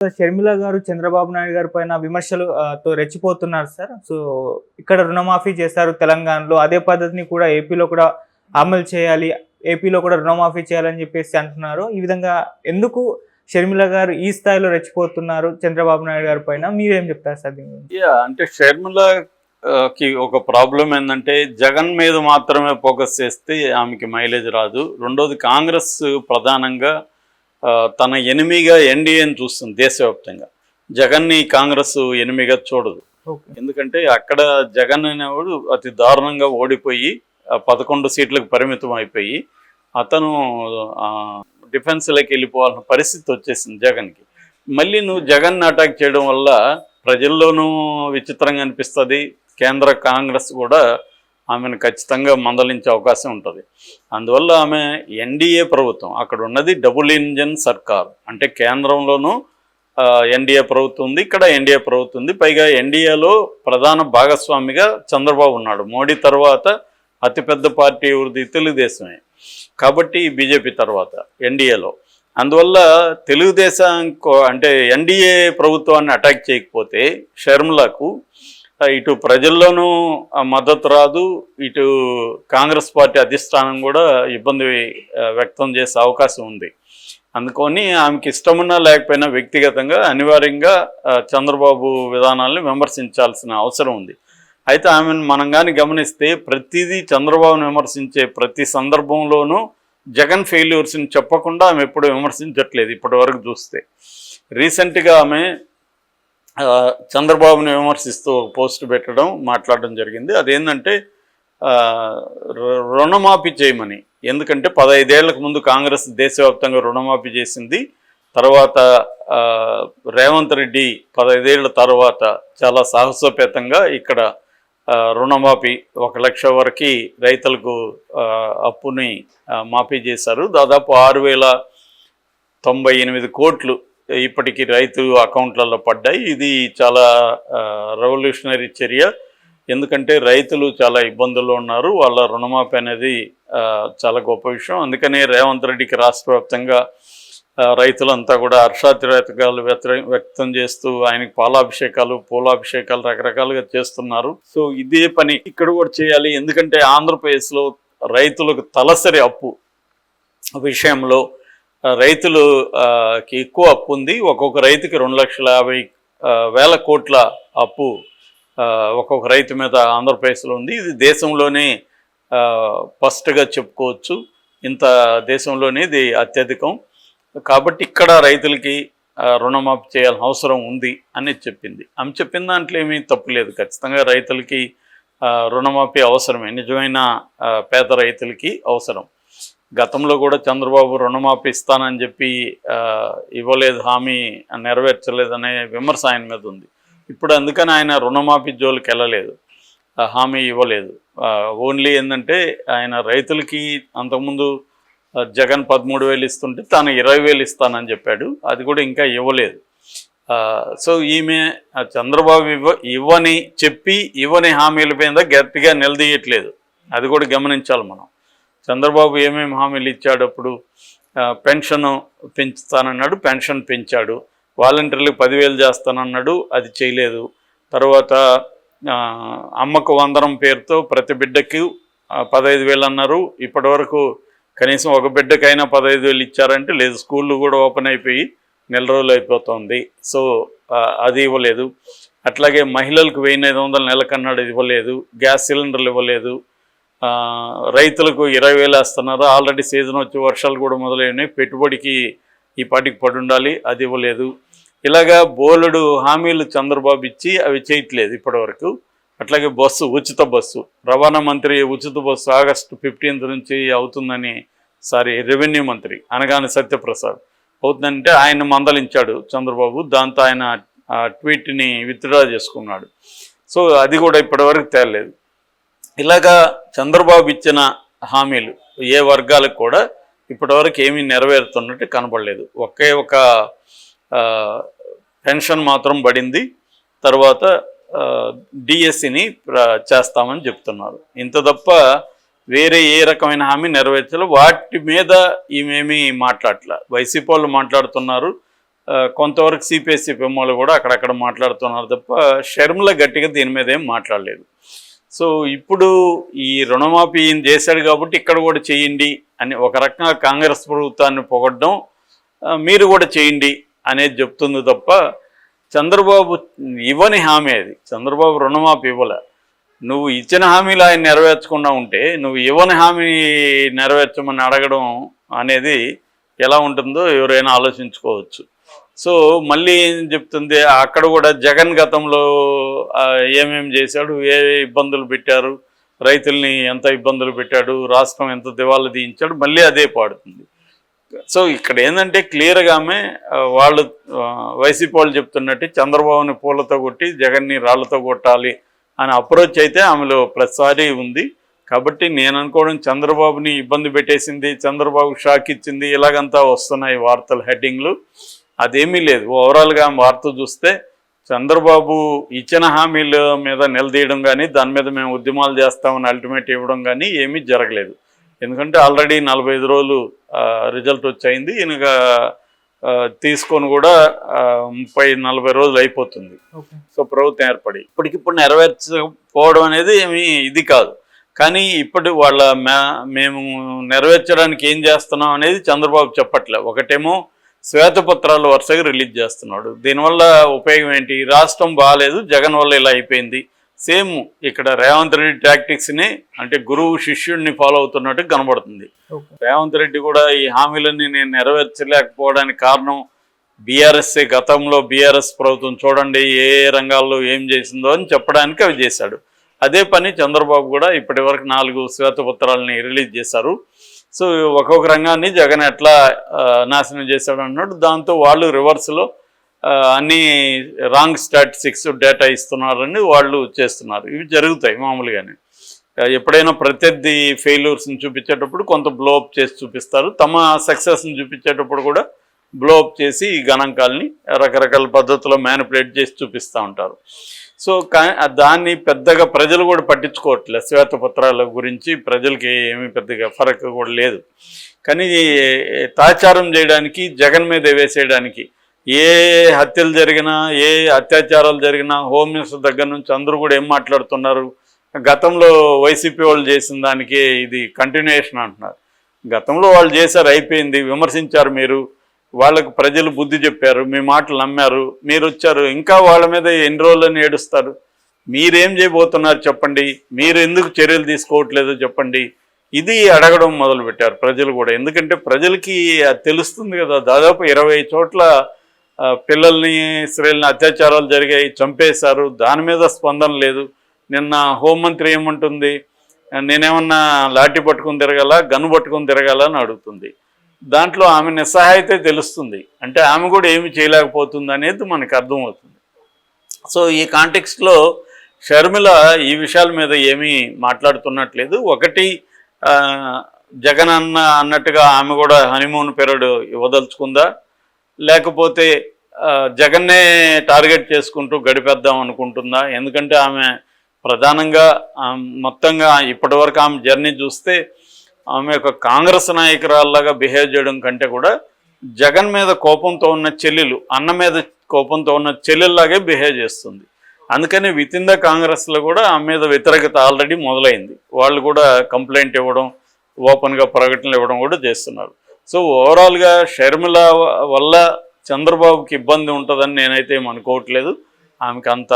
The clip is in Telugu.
షర్మిల గారు చంద్రబాబు నాయుడు గారి పైన విమర్శలు తో రెచ్చిపోతున్నారు సార్. సో ఇక్కడ రుణమాఫీ చేశారు తెలంగాణలో. అదే పద్ధతిని కూడా ఏపీలో కూడా అమలు చేయాలి. ఏపీలో కూడా రుణమాఫీ చేయాలని చెప్పేసి అంటున్నారు. ఈ విధంగా ఎందుకు షర్మిల గారు ఈ స్థాయిలో రెచ్చిపోతున్నారు చంద్రబాబు నాయుడు గారి పైన? మీరేం చెప్తారు సార్ దీని గురించి? అంటే షర్మిలకి ఒక ప్రాబ్లం ఏంటంటే జగన్ మీద మాత్రమే ఫోకస్ చేస్తే ఆమెకి మైలేజ్ రాదు. రెండోది కాంగ్రెస్ ప్రధానంగా తన ఎనిమిగా ఎన్డీఏని చూస్తుంది దేశవ్యాప్తంగా. జగన్ని కాంగ్రెస్ ఎనిమిగా చూడదు. ఎందుకంటే అక్కడ జగన్ అనేవాడు అతి దారుణంగా ఓడిపోయి 11 సీట్లకు పరిమితం అయిపోయి అతను డిఫెన్స్లోకి వెళ్ళిపోవాల్సిన పరిస్థితి వచ్చేసింది జగన్కి. మళ్ళీ నువ్వు జగన్ అటాక్ చేయడం వల్ల ప్రజల్లోనూ విచిత్రంగా అనిపిస్తుంది. కేంద్ర కాంగ్రెస్ కూడా ఆమెను ఖచ్చితంగా మందలించే అవకాశం ఉంటుంది. అందువల్ల ఆమె ఎన్డీఏ ప్రభుత్వం, అక్కడ ఉన్నది డబుల్ ఇంజన్ సర్కార్. అంటే కేంద్రంలోనూ ఎన్డీఏ ప్రభుత్వం ఉంది, ఇక్కడ ఎన్డీఏ ప్రభుత్వం ఉంది. పైగా ఎన్డీఏలో ప్రధాన భాగస్వామిగా చంద్రబాబు ఉన్నాడు. మోడీ తర్వాత అతిపెద్ద పార్టీ ఎవరిది? తెలుగుదేశమే. కాబట్టి బీజేపీ తర్వాత ఎన్డీఏలో. అందువల్ల తెలుగుదేశం అంటే ఎన్డీఏ ప్రభుత్వాన్ని అటాక్ చేయకపోతే షర్మిలకు ఇటు ప్రజల్లోనూ మద్దతు రాదు, ఇటు కాంగ్రెస్ పార్టీ అధిష్టానం కూడా ఇబ్బంది వ్యక్తం చేసే అవకాశం ఉంది. అందుకని ఆమెకి ఇష్టమున్నా లేకపోయినా వ్యక్తిగతంగా అనివార్యంగా చంద్రబాబు విధానాలను విమర్శించాల్సిన అవసరం ఉంది. అయితే ఆమెను మనం కానీ గమనిస్తే ప్రతిదీ చంద్రబాబును విమర్శించే ప్రతి సందర్భంలోనూ జగన్ ఫెయిల్యూర్స్ని చెప్పకుండా ఆమె ఎప్పుడు విమర్శించట్లేదు ఇప్పటి వరకు చూస్తే. రీసెంట్గా ఆమె చంద్రబాబుని విమర్శిస్తూ ఒక పోస్ట్ పెట్టడం, మాట్లాడడం జరిగింది. అదేంటంటే రుణమాఫీ చేయమని. ఎందుకంటే 15 ఏళ్లకు ముందు కాంగ్రెస్ దేశవ్యాప్తంగా రుణమాఫీ చేసింది. తర్వాత రేవంత్ రెడ్డి 15 ఏళ్ల తర్వాత చాలా సాహసోపేతంగా ఇక్కడ రుణమాఫీ 1 లక్ష వరకు రైతులకు అప్పుని మాఫీ చేశారు. దాదాపు 6,098 కోట్లు ఇప్పటికీ రైతు అకౌంట్లలో పడ్డాయి. ఇది చాలా రెవల్యూషనరీ చర్య. ఎందుకంటే రైతులు చాలా ఇబ్బందుల్లో ఉన్నారు. వాళ్ళ రుణమాఫీ అనేది చాలా గొప్ప విషయం. అందుకనే రేవంత్ రెడ్డికి రాష్ట్ర వ్యాప్తంగా రైతులంతా కూడా హర్షాతిరేకాలు వ్యక్తం చేస్తూ ఆయనకి పాలాభిషేకాలు, పూలాభిషేకాలు రకరకాలుగా చేస్తున్నారు. సో ఇదే పని ఇక్కడ కూడా చేయాలి. ఎందుకంటే ఆంధ్రప్రదేశ్లో రైతులకు తలసరి అప్పు విషయంలో రైతులకి ఎక్కువ అప్పు ఉంది. ఒక్కొక్క రైతుకి 2,50,000 కోట్ల అప్పు ఒక్కొక్క రైతు మీద ఆంధ్రప్రదేశ్లో ఉంది. ఇది దేశంలోనే ఫస్ట్గా చెప్పుకోవచ్చు. ఇంత దేశంలోనే ఇది అత్యధికం. కాబట్టి ఇక్కడ రైతులకి రుణమాఫీ చేయాల్సిన అవసరం ఉంది అని చెప్పింది. ఆమె చెప్పిన దాంట్లో ఏమీ తప్పు లేదు. ఖచ్చితంగా రైతులకి రుణమాఫీ అవసరమే, నిజమైన పేద రైతులకి అవసరం. గతంలో కూడా చంద్రబాబు రుణమాఫీ ఇస్తానని చెప్పి ఇవ్వలేదు, హామీ నెరవేర్చలేదనే విమర్శ ఆయన మీద ఉంది. ఇప్పుడు అందుకని ఆయన రుణమాఫీ జోలికి వెళ్ళలేదు, హామీ ఇవ్వలేదు. ఓన్లీ ఏంటంటే ఆయన రైతులకి అంతకుముందు జగన్ 13,000 ఇస్తుంటే తాను 20,000 ఇస్తానని చెప్పాడు. అది కూడా ఇంకా ఇవ్వలేదు. సో ఈమె చంద్రబాబు ఇవ్వని చెప్పి ఇవ్వని హామీల మీద గట్టిగా నిలదీయట్లేదు. అది కూడా గమనించాలి మనం. చంద్రబాబు ఏమేమి హామీలు ఇచ్చాడు? అప్పుడు పెన్షన్ పెంచుతానన్నాడు, పెన్షన్ పెంచాడు. వాలంటీర్లకు 10,000 చేస్తానన్నాడు, అది చేయలేదు. తర్వాత అమ్మకు వందనం పేరుతో ప్రతి బిడ్డకి 15,000 అన్నారు. ఇప్పటి వరకు కనీసం ఒక బిడ్డకైనా 15,000 ఇచ్చారంటే లేదు. స్కూళ్ళు కూడా ఓపెన్ అయిపోయి నెల రోజులు అయిపోతుంది. సో అది ఇవ్వలేదు. అట్లాగే మహిళలకు 1,500 నెలకన్నాడు, ఇవ్వలేదు. గ్యాస్ సిలిండర్లు ఇవ్వలేదు. రైతులకు 20,000 వేస్తున్నారు. ఆల్రెడీ సీజన్ వచ్చి వర్షాలు కూడా మొదలైనవి. పెట్టుబడికి ఈ పాటికి పడి ఉండాలి, అది ఇవ్వలేదు. ఇలాగా బోలెడు హామీలు చంద్రబాబు ఇచ్చి అవి చేయట్లేదు ఇప్పటివరకు. అట్లాగే ఉచిత బస్సు, రవాణా మంత్రి ఉచిత బస్సు ఆగస్టు 15 నుంచి అవుతుందని, రెవెన్యూ మంత్రి అనగానే సత్యప్రసాద్ అవుతుందంటే ఆయన మందలించాడు చంద్రబాబు. దాంతో ఆయన ట్వీట్ని విత్డ్రా చేసుకున్నాడు. సో అది కూడా ఇప్పటివరకు తేలలేదు. ఇలాగా చంద్రబాబు ఇచ్చిన హామీలు ఏ వర్గాలకు కూడా ఇప్పటివరకు ఏమీ నెరవేరుతున్నట్టు కనబడలేదు. ఒకే ఒక పెన్షన్ మాత్రం పడింది. తర్వాత డిఎస్సిని చేస్తామని చెప్తున్నారు. ఇంత తప్ప వేరే ఏ రకమైన హామీ నెరవేర్చాలో వాటి మీద ఈమెమీ మాట్లాడట్లా. వైసీపీ వాళ్ళు మాట్లాడుతున్నారు. కొంతవరకు సిపిఎస్ సిపిఎంలు కూడా అక్కడక్కడ మాట్లాడుతున్నారు తప్ప షర్మిల గట్టిగా దీని మీద ఏం మాట్లాడలేదు. సో ఇప్పుడు ఈ రుణమాఫీ ఈయన చేశాడు కాబట్టి ఇక్కడ కూడా చేయండి అని ఒక రకంగా కాంగ్రెస్ ప్రభుత్వాన్ని పొగడ్డం, మీరు కూడా చేయండి అనేది చెప్తుంది తప్ప చంద్రబాబు ఇవ్వని హామీ అది. చంద్రబాబు రుణమాఫీ ఇవ్వలే. నువ్వు ఇచ్చిన హామీలు ఆయన నెరవేర్చకుండా ఉంటే నువ్వు ఇవ్వని హామీ నెరవేర్చమని అడగడం అనేది ఎలా ఉంటుందో ఎవరైనా ఆలోచించుకోవచ్చు. సో మళ్ళీ ఏం చెప్తుంది, అక్కడ కూడా జగన్ గతంలో ఏమేం చేశాడు, ఏ ఇబ్బందులు పెట్టారు, రైతుల్ని ఎంత ఇబ్బందులు పెట్టాడు, రాష్ట్రం ఎంత దివాళా తీయించాడు, మళ్ళీ అదే పాడుతుంది. సో ఇక్కడ ఏంటంటే క్లియర్గా ఆమె వాళ్ళు వైసీపీ వాళ్ళు చెప్తున్నట్టు చంద్రబాబుని పూలతో కొట్టి జగన్ని రాళ్లతో కొట్టాలి అనే అప్రోచ్ అయితే ఆమెలో ప్రతిసారి ఉంది. కాబట్టి నేను అనుకోవడం చంద్రబాబుని ఇబ్బంది పెట్టేసింది, చంద్రబాబు షాక్ ఇచ్చింది, ఇలాగంతా వస్తున్నాయి వార్తలు హెడ్డింగ్లు. అదేమీ లేదు. ఓవరాల్గా వార్త చూస్తే చంద్రబాబు ఇచ్చిన హామీల మీద నిలదీయడం కానీ, దాని మీద మేము ఉద్యమాలు చేస్తామని అల్టిమేట్ ఇవ్వడం కానీ ఏమీ జరగలేదు. ఎందుకంటే ఆల్రెడీ 45 రోజులు రిజల్ట్ వచ్చాయింది. ఈయనక తీసుకొని కూడా 30-40 రోజులు అయిపోతుంది. సో ప్రభుత్వం ఏర్పడి ఇప్పటికిప్పుడు నెరవేర్చకపోవడం అనేది ఏమీ ఇది కాదు. కానీ ఇప్పుడు మేము నెరవేర్చడానికి ఏం చేస్తున్నాం అనేది చంద్రబాబు చెప్పట్లే. ఒకటేమో శ్వేతపత్రాలు వరుసగా రిలీజ్ చేస్తున్నాడు. దీనివల్ల ఉపయోగం ఏంటి? రాష్ట్రం బాగాలేదు, జగన్ వల్ల ఇలా అయిపోయింది. సేమ్ ఇక్కడ రేవంత్ రెడ్డి టాక్టిక్స్ని, అంటే గురువు శిష్యుడిని ఫాలో అవుతున్నట్టు కనబడుతుంది. రేవంత్ రెడ్డి కూడా ఈ హామీలన్నీ నేను నెరవేర్చలేకపోవడానికి కారణం బీఆర్ఎస్ఏ, గతంలో బీఆర్ఎస్ ప్రభుత్వం చూడండి ఏ రంగాల్లో ఏం చేసిందో అని చెప్పడానికి అవి చేశాడు. అదే పని చంద్రబాబు కూడా ఇప్పటి వరకు 4 శ్వేతపత్రాలని రిలీజ్ చేశారు. సో ఒక్కొక్క రంగాన్ని జగన్ ఎట్లా నాశనం చేశాడు అన్నాడు. దాంతో వాళ్ళు రివర్స్లో అన్ని రాంగ్ స్టాటిస్టిక్స్ డేటా ఇస్తున్నారని వాళ్ళు చేస్తున్నారు. ఇవి జరుగుతాయి మామూలుగానే. ఎప్పుడైనా ప్రత్యర్థి ఫెయిల్యూర్స్ని చూపించేటప్పుడు కొంత బ్లోఅప్ చేసి చూపిస్తారు, తమ సక్సెస్ని చూపించేటప్పుడు కూడా బ్లోఅప్ చేసి ఈ గణాంకాలని రకరకాల పద్ధతుల్లో మ్యానిపులేట్ చేసి చూపిస్తూ ఉంటారు. సో దాన్ని పెద్దగా ప్రజలు కూడా పట్టించుకోవట్లేదు. శ్వేతపత్రాల గురించి ప్రజలకి ఏమీ పెద్దగా ఫరక్ కూడా లేదు. కానీ తాచారం చేయడానికి, జగన్ మీద వేసేయడానికి, ఏ హత్యలు జరిగినా, ఏ అత్యాచారాలు జరిగినా హోమ్ మినిస్టర్ దగ్గర నుంచి అందరూ కూడా ఏం మాట్లాడుతున్నారు, గతంలో వైసీపీ వాళ్ళు చేసిన దానికే ఇది కంటిన్యూయేషన్ అంటున్నారు. గతంలో వాళ్ళు చేశారు, అయిపోయింది, విమర్శించారు మీరు, వాళ్ళకు ప్రజలు బుద్ధి చెప్పారు, మీ మాటలు నమ్మారు, మీరు వచ్చారు, ఇంకా వాళ్ళ మీద ఎన్ని రోజులని ఏడుస్తారు? మీరేం చేయబోతున్నారు చెప్పండి, మీరు ఎందుకు చర్యలు తీసుకోవట్లేదో చెప్పండి, ఇది అడగడం మొదలుపెట్టారు ప్రజలు కూడా. ఎందుకంటే ప్రజలకి అది తెలుస్తుంది కదా, దాదాపు 20 చోట్ల పిల్లల్ని, స్త్రీలని అత్యాచారాలు జరిగాయి, చంపేశారు, దాని మీద స్పందన లేదు. నిన్న హోంమంత్రి ఏమంటుంది, నేనేమన్నా లాఠీ పట్టుకుని తిరగాల, గన్ను పట్టుకుని తిరగాల అని అడుగుతుంది. దాంట్లో ఆమె నిస్సహాయతే తెలుస్తుంది. అంటే ఆమె కూడా ఏమి చేయలేకపోతుంది అనేది మనకు అర్థమవుతుంది. సో ఈ కాంటెక్స్ట్లో షర్మిల ఈ విషయాల మీద ఏమీ మాట్లాడుతున్నట్లేదు. ఒకటి, జగన్ అన్నట్టుగా ఆమె కూడా హనీమూన్ పీరియడ్ ఇవ్వదలుచుకుందా, లేకపోతే జగన్నే టార్గెట్ చేసుకుంటూ గడిపేద్దాం అనుకుంటుందా? ఎందుకంటే ఆమె ప్రధానంగా మొత్తంగా ఇప్పటివరకు ఆమె జర్నీ చూస్తే ఆమె ఒక కాంగ్రెస్ నాయకురాల్లాగా బిహేవ్ చేయడం కంటే కూడా జగన్ మీద కోపంతో ఉన్న చెల్లెలు, అన్న మీద కోపంతో ఉన్న చెల్లెల్లాగే బిహేవ్ చేస్తుంది. అందుకని విత్ ఇన్ ద కాంగ్రెస్లో కూడా ఆమె మీద వ్యతిరేకత ఆల్రెడీ మొదలైంది. వాళ్ళు కూడా కంప్లైంట్ ఇవ్వడం, ఓపెన్గా ప్రకటనలు ఇవ్వడం కూడా చేస్తున్నారు. సో ఓవరాల్గా షర్మిల వల్ల చంద్రబాబుకి ఇబ్బంది ఉంటుందని నేనైతే ఏమనుకోవట్లేదు. ఆమెకు అంత